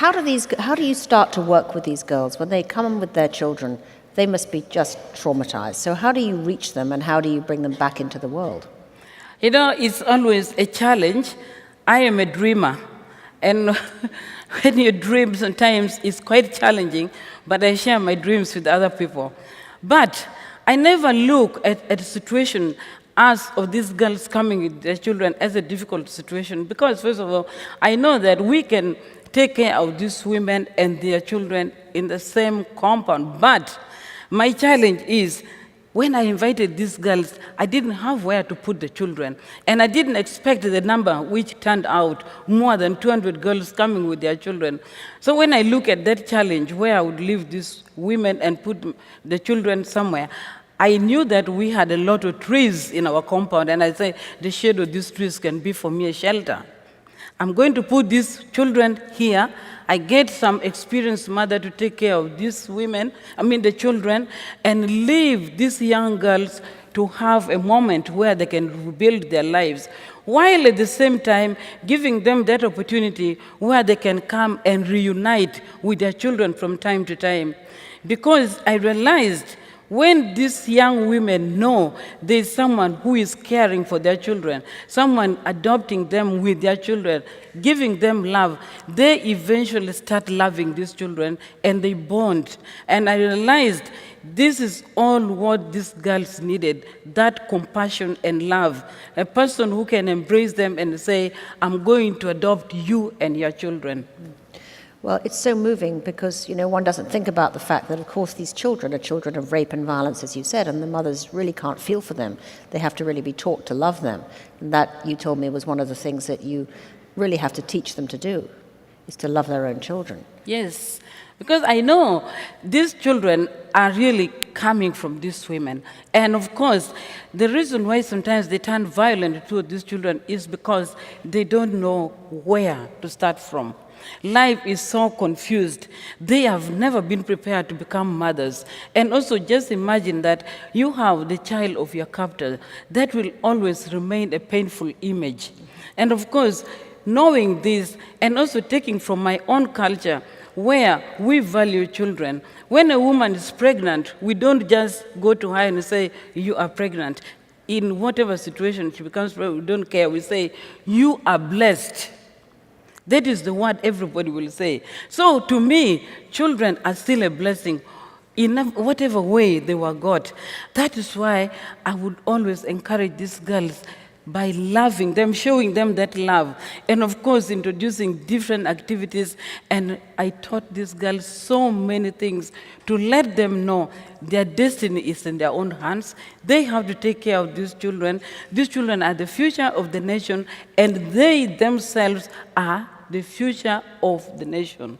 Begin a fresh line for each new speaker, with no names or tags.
how do you start to work with these girls when they come with their children? They must be just traumatized. So how do you reach them and how do you bring them back into the world?
You know, it's always a challenge. I am a dreamer, and when you dream, sometimes it's quite challenging, but I share my dreams with other people. But I never look at a situation as of these girls coming with their children as a difficult situation, because first of all, I know that we can take care of these women and their children in the same compound. But my challenge is, when I invited these girls, I didn't have where to put the children. And I didn't expect the number, which turned out more than 200 girls coming with their children. So when I look at that challenge, where I would leave these women and put the children somewhere, I knew that we had a lot of trees in our compound, and I said, the shade of these trees can be for me a shelter. I'm going to put these children here. I get some experienced mother to take care of these the children, and leave these young girls to have a moment where they can rebuild their lives, while at the same time giving them that opportunity where they can come and reunite with their children from time to time. Because I realized when these young women know there's someone who is caring for their children, someone adopting them with their children, giving them love, they eventually start loving these children and they bond. And I realized this is all what these girls needed, that compassion and love. A person who can embrace them and say, I'm going to adopt you and your children.
Well, it's so moving because, one doesn't think about the fact that, of course, these children are children of rape and violence, as you said, and the mothers really can't feel for them. They have to really be taught to love them. And that, you told me, was one of the things that you really have to teach them to do, is to love their own children.
Yes, because I know these children are really coming from these women. And of course, the reason why sometimes they turn violent toward these children is because they don't know where to start from. Life is so confused. They have never been prepared to become mothers. And also just imagine that you have the child of your captor. That will always remain a painful image. And of course, knowing this and also taking from my own culture where we value children, when a woman is pregnant, we don't just go to her and say, you are pregnant. In whatever situation she becomes pregnant, we don't care. We say, you are blessed. That is the word everybody will say. So to me, children are still a blessing in whatever way they were got. That is why I would always encourage these girls by loving them, showing them that love, and of course introducing different activities. And I taught these girls so many things to let them know their destiny is in their own hands. They have to take care of these children. These children are the future of the nation, and they themselves are the future of the nation.